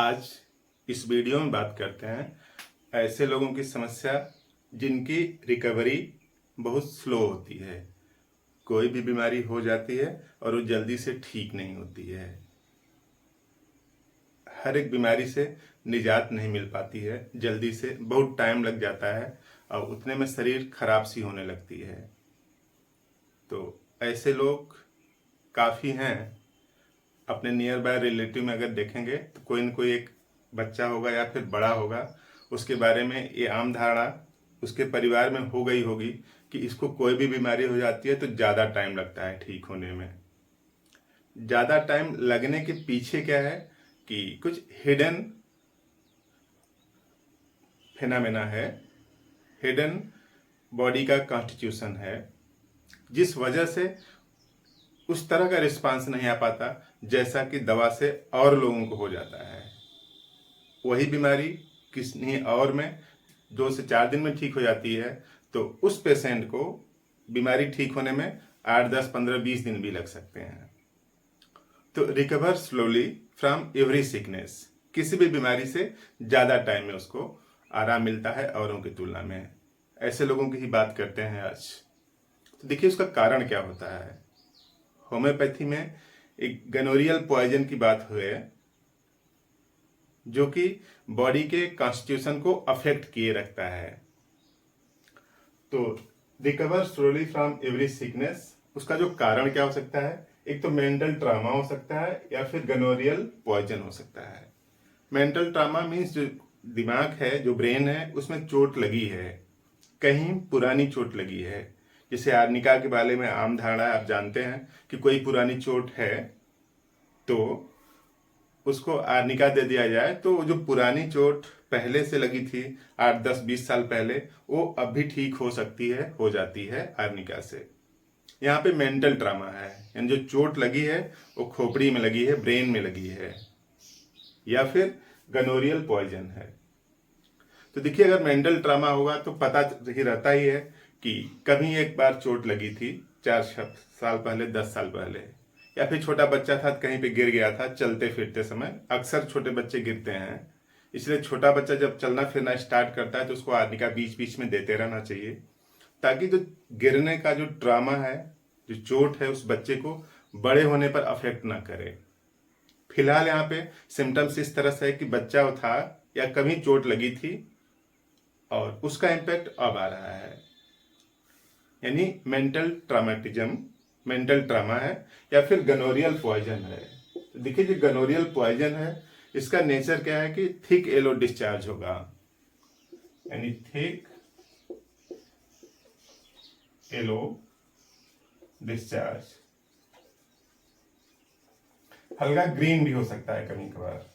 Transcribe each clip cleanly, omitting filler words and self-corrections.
आज इस वीडियो में बात करते हैं ऐसे लोगों की समस्या जिनकी रिकवरी बहुत स्लो होती है। कोई भी बीमारी हो जाती है और वो जल्दी से ठीक नहीं होती है। हर एक बीमारी से निजात नहीं मिल पाती है, जल्दी से बहुत टाइम लग जाता है और उतने में शरीर खराब सी होने लगती है। तो ऐसे लोग काफ़ी हैं। अपने नियर बाय रिलेटिव में अगर देखेंगे तो कोई न कोई एक बच्चा होगा या फिर बड़ा होगा, उसके बारे में ये आम धारणा उसके परिवार में हो गई होगी कि इसको कोई भी बीमारी हो जाती है तो ज़्यादा टाइम लगता है ठीक होने में। ज़्यादा टाइम लगने के पीछे क्या है कि कुछ हिडन फिनोमेना है, हिडन बॉडी का कॉन्स्टिट्यूशन है, जिस वजह से उस तरह का रिस्पांस नहीं आ पाता जैसा कि दवा से और लोगों को हो जाता है। वही बीमारी किसी और में 2 से 4 दिन में ठीक हो जाती है, तो उस पेशेंट को बीमारी ठीक होने में 8, 10, 15, 20 दिन भी लग सकते हैं। तो recover slowly from every sickness, किसी भी बीमारी से ज़्यादा टाइम में उसको आराम मिलता है औरों की तुलना में। ऐसे लोगों की ही बात करते हैं आज। तो देखिए उसका कारण क्या होता है। होम्योपैथी में एक गनोरियल पॉइजन की बात हुई है जो कि बॉडी के कॉन्स्टिट्यूशन को अफेक्ट किए रखता है। तो recover slowly from every sickness, उसका जो कारण क्या हो सकता है, एक तो मेंटल ट्रामा हो सकता है या फिर गनोरियल पॉइजन हो सकता है। मेंटल ट्रामा मीन्स जो दिमाग है, जो ब्रेन है, उसमें चोट लगी है, कहीं पुरानी चोट लगी है। जैसे आर्निका के बारे में आम धारणा आप जानते हैं कि कोई पुरानी चोट है तो उसको आर्निका दे दिया जाए, तो जो पुरानी चोट पहले से लगी थी 8, 10, 20 साल पहले, वो अब भी ठीक हो सकती है, हो जाती है आर्निका से। यहाँ पे मेंटल ट्रामा है, यानी जो चोट लगी है वो खोपड़ी में लगी है, ब्रेन में लगी है, या फिर गनोरियल पॉइजन है। तो देखिए अगर मेंटल ट्रामा होगा तो पता ही रहता ही है कि कभी एक बार चोट लगी थी 4 साल पहले, 10 साल पहले, या फिर छोटा बच्चा था कहीं पे गिर गया था चलते फिरते समय। अक्सर छोटे बच्चे गिरते हैं, इसलिए छोटा बच्चा जब चलना फिरना स्टार्ट करता है तो उसको आर्निका बीच बीच में देते रहना चाहिए, ताकि जो गिरने का जो ट्रामा है, जो चोट है, उस बच्चे को बड़े होने पर अफेक्ट ना करे। फिलहाल यहाँ पे सिम्टम्स इस तरह से है कि बच्चा था या कभी चोट लगी थी और उसका इम्पैक्ट अब आ रहा है, यानी मेंटल ट्रामेटिज्म, मेंटल ट्रामा है, या फिर गनोरियल पॉइजन है। तो देखिए जो गनोरियल पॉइजन है, इसका नेचर क्या है कि थिक येलो डिस्चार्ज होगा, यानी थिक येलो डिस्चार्ज। हल्का ग्रीन भी हो सकता है कभी कभार।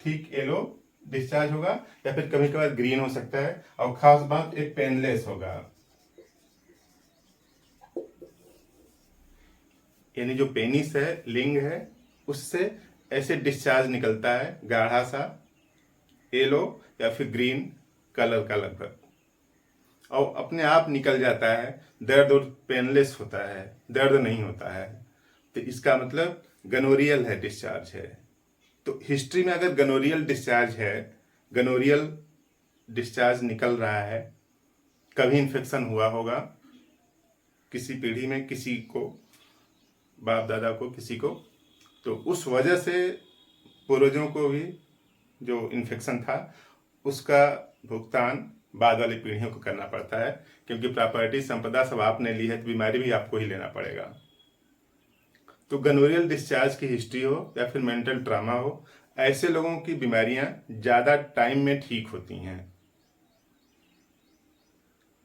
थिक येलो डिस्चार्ज होगा या फिर कभी कभार ग्रीन हो सकता है, और खास बात एक पेनलेस होगा, यानी जो पेनिस है, लिंग है, उससे ऐसे डिस्चार्ज निकलता है गाढ़ा सा येलो या फिर ग्रीन कलर का लगभग, और अपने आप निकल जाता है। दर्द और पेनलेस होता है, दर्द नहीं होता है। तो इसका मतलब गनोरियल है, डिस्चार्ज है। तो हिस्ट्री में अगर गनोरियल डिस्चार्ज है, गनोरियल डिस्चार्ज निकल रहा है, कभी इन्फेक्शन हुआ होगा किसी पीढ़ी में, किसी को, बाप दादा को, किसी को, तो उस वजह से पूर्वजों को भी जो इन्फेक्शन था उसका भुगतान बाद वाली पीढ़ियों को करना पड़ता है, क्योंकि प्रॉपर्टी, संपदा सब आपने ली है तो बीमारी भी आपको ही लेना पड़ेगा। तो गनोरियल डिस्चार्ज की हिस्ट्री हो या फिर मेंटल ट्रामा हो, ऐसे लोगों की बीमारियां ज़्यादा टाइम में ठीक होती हैं।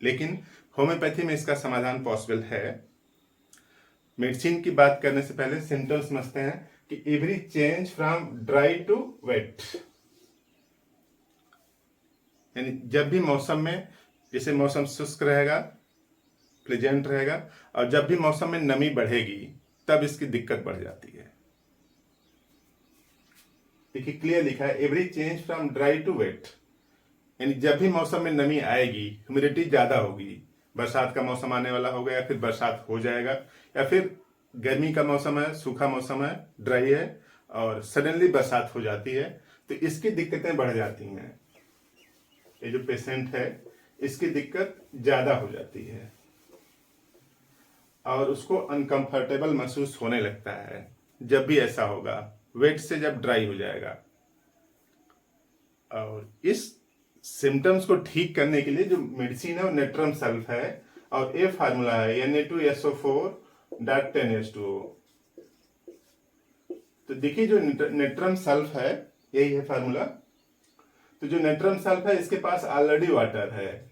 लेकिन होम्योपैथी में इसका समाधान पॉसिबल है। मेडिसिन की बात करने से पहले सिम्टम्स समझते हैं कि every change from dry to wet, यानी जब भी मौसम में, जैसे मौसम शुष्क रहेगा, प्लेजेंट रहेगा, और जब भी मौसम में नमी बढ़ेगी तब इसकी दिक्कत बढ़ जाती है। देखिए क्लियर लिखा है, every change from dry to wet, यानी जब भी मौसम में नमी आएगी, ह्यूमिडिटी ज्यादा होगी, बरसात का मौसम आने वाला होगा या फिर बरसात हो जाएगा, या फिर गर्मी का मौसम है, सूखा मौसम है, ड्राई है, और सडनली बरसात हो जाती है तो इसकी दिक्कतें बढ़ जाती हैं। ये जो पेशेंट है इसकी दिक्कत ज़्यादा हो जाती है और उसको अनकंफर्टेबल महसूस होने लगता है जब भी ऐसा होगा, वेट से जब ड्राई हो जाएगा। और इस सिम्टम्स को ठीक करने के लिए जो मेडिसिन है वो नेट्रम सल्फ है और ये फार्मूला है Na2SO4.10H2O। तो देखिए जो नेट्रम सल्फ है यही है फार्मूला। तो जो नेट्रम सल्फ है इसके पास ऑलरेडी वाटर है,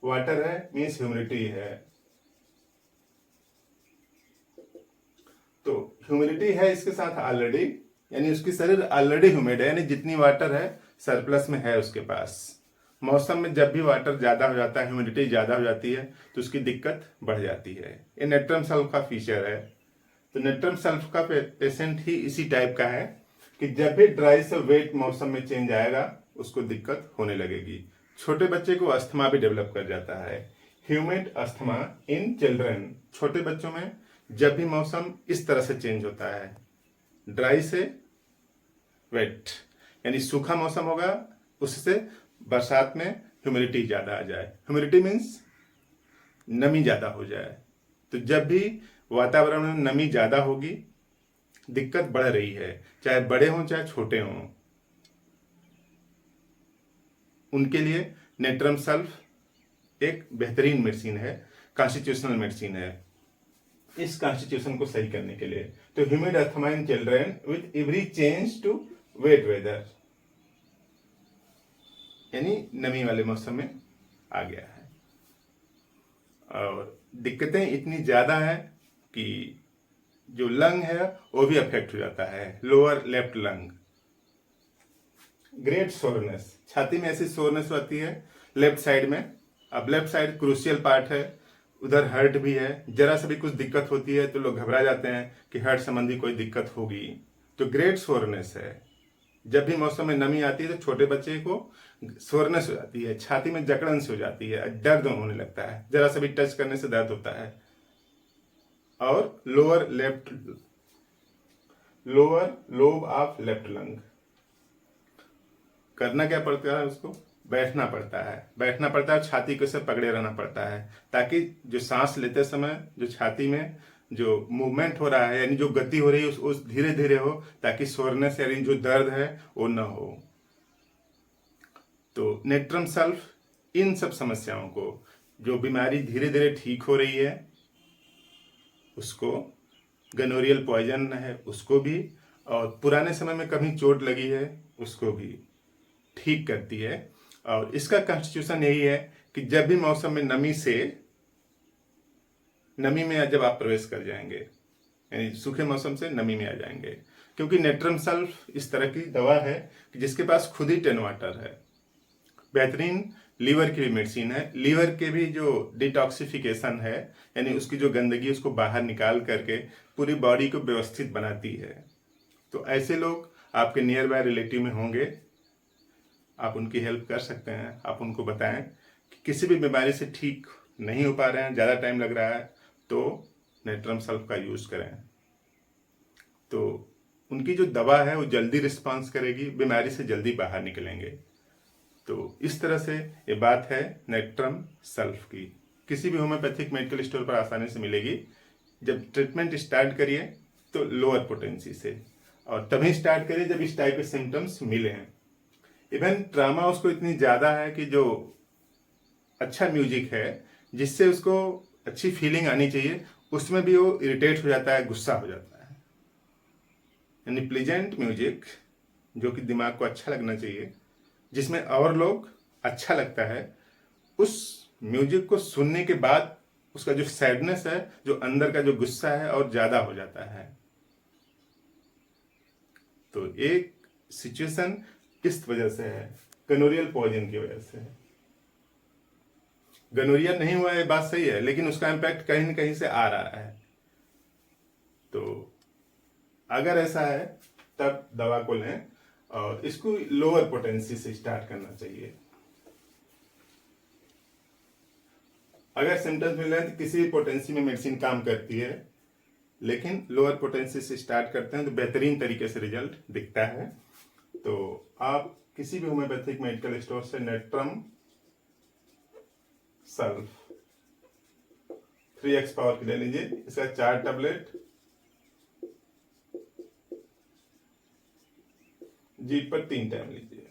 वाटर है मीन्स ह्यूमिडिटी है। तो ह्यूमिडिटी है इसके साथ ऑलरेडी, यानी उसकी शरीर ऑलरेडी ह्यूमिड है, यानी जितनी वाटर है सरप्लस में है उसके पास। मौसम में जब भी वाटर ज्यादा हो जाता है, ह्यूमिडिटी ज्यादा हो जाती है तो उसकी दिक्कत बढ़ जाती है। ये नेट्रम सल्फ का फीचर है। तो नेट्रम सल्फ का पेशेंट ही इसी टाइप का है कि जब भी ड्राई से वेट मौसम में चेंज आएगा उसको दिक्कत होने लगेगी। छोटे बच्चे को अस्थमा भी डेवलप कर जाता है, ह्यूमिड अस्थमा इन चिल्ड्रन। छोटे बच्चों में जब भी मौसम इस तरह से चेंज होता है, ड्राई से वेट यानी सूखा मौसम होगा, उससे बरसात में ह्यूमिडिटी ज्यादा आ जाए। ह्यूमिडिटी मीन्स नमी ज्यादा हो जाए। तो जब भी वातावरण में नमी ज्यादा होगी दिक्कत बढ़ रही है, चाहे बड़े हों चाहे छोटे हों, उनके लिए नेट्रम सल्फ एक बेहतरीन मेडिसिन है, कॉन्स्टिट्यूशनल मेडिसिन है इस कॉन्स्टिट्यूशन को सही करने के लिए। तो humid asthma in children with every change to wet weather, यानी नमी वाले मौसम में आ गया है। और दिक्कतें इतनी ज्यादा है कि जो लंग है वो भी अफेक्ट हो जाता है, lower left lung. Great soreness, छाती में ऐसी सोरनेस होती है लेफ्ट साइड में। अब लेफ्ट साइड क्रूशियल पार्ट है, उधर हर्ट भी है। जरा सा भी कुछ दिक्कत होती है तो लोग घबरा जाते हैं कि हर्ट संबंधी कोई दिक्कत होगी। तो ग्रेट सोरनेस है। जब भी मौसम में नमी आती है तो छोटे बच्चे को सोरनेस हो जाती है, छाती में जकड़न से हो जाती है, दर्द होने लगता है, जरा सा भी टच करने से दर्द होता है। और lower lobe of left lung. करना क्या पड़ता है, उसको बैठना पड़ता है, छाती को से पकड़े रहना पड़ता है ताकि जो सांस लेते समय जो छाती में जो मूवमेंट हो रहा है यानी जो गति हो रही है उस धीरे धीरे हो, ताकि सोरनेस यानी जो दर्द है वो न हो। तो नेट्रम सल्फ इन सब समस्याओं को, जो बीमारी धीरे धीरे ठीक हो रही है उसको, गनोरियल पॉइजन है उसको भी, और पुराने समय में कभी चोट लगी है उसको भी ठीक करती है। और इसका कॉन्स्टिट्यूशन यही है कि जब भी मौसम में नमी में जब आप प्रवेश कर जाएंगे, यानी सूखे मौसम से नमी में आ जाएंगे, क्योंकि नेट्रम सल्फ इस तरह की दवा है कि जिसके पास खुद ही 10 वाटर है। बेहतरीन लीवर की भी मेडिसिन है। लीवर के भी जो डिटॉक्सिफिकेशन है यानी उसकी जो गंदगी उसको बाहर निकाल करके पूरी बॉडी को व्यवस्थित बनाती है। तो ऐसे लोग आपके नियर बाय रिलेटिव में होंगे, आप उनकी हेल्प कर सकते हैं। आप उनको बताएं कि किसी भी बीमारी से ठीक नहीं हो पा रहे हैं, ज़्यादा टाइम लग रहा है, तो नेट्रम सल्फ का यूज़ करें। तो उनकी जो दवा है वो जल्दी रिस्पॉन्स करेगी, बीमारी से जल्दी बाहर निकलेंगे। तो इस तरह से ये बात है नेट्रम सल्फ की। किसी भी होम्योपैथिक मेडिकल स्टोर पर आसानी से मिलेगी। जब ट्रीटमेंट स्टार्ट करिए तो लोअर पोटेंसी से, और तभी स्टार्ट करिए जब इस टाइप के सिम्टम्स मिले हैं। इवन ट्रामा उसको इतनी ज़्यादा है कि जो अच्छा म्यूजिक है जिससे उसको अच्छी फीलिंग आनी चाहिए उसमें भी वो इरिटेट हो जाता है, गुस्सा हो जाता है। यानी प्लीजेंट म्यूजिक जो कि दिमाग को अच्छा लगना चाहिए, जिसमें और लोग अच्छा लगता है, उस म्यूजिक को सुनने के बाद उसका जो सैडनेस है, जो अंदर का जो गुस्सा है और ज़्यादा हो जाता है। तो एक सिचुएशन किस वजह से है, गनोरियल पॉइजन की वजह से है। गनोरिया नहीं हुआ है बात सही है, लेकिन उसका इम्पैक्ट कहीं न कहीं से आ रहा है। तो अगर ऐसा है तब दवा को लें और इसको लोअर पोटेंसी से स्टार्ट करना चाहिए। अगर सिम्टम्स मिल रहे हैं तो किसी भी पोटेंसी में मेडिसिन काम करती है, लेकिन लोअर पोटेंसी से स्टार्ट करते हैं तो बेहतरीन तरीके से रिजल्ट दिखता है। तो आप किसी भी होम्योपैथिक मेडिकल स्टोर से नेट्रम सल्फ 3x पावर की ले लीजिए। इसका 4 टैबलेट जीभ पर 3 टाइम लीजिए।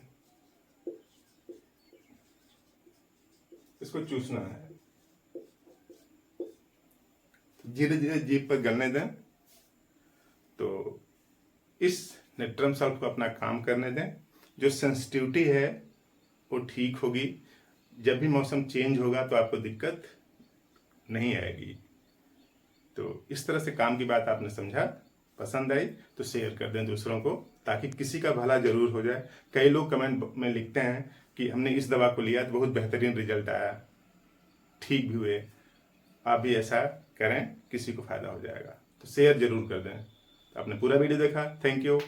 इसको चूसना है, धीरे धीरे जीभ पर गलने दें। तो इस नेट्रम सल्फ को अपना काम करने दें। जो सेंसिटिविटी है वो ठीक होगी। जब भी मौसम चेंज होगा तो आपको दिक्कत नहीं आएगी। तो इस तरह से काम की बात आपने समझा, पसंद आई तो शेयर कर दें दूसरों को, ताकि किसी का भला जरूर हो जाए। कई लोग कमेंट में लिखते हैं कि हमने इस दवा को लिया तो बहुत बेहतरीन रिजल्ट आया, ठीक भी हुए। आप भी ऐसा करें, किसी को फायदा हो जाएगा। तो शेयर जरूर कर दें। तो आपने पूरा वीडियो देखा, थैंक यू।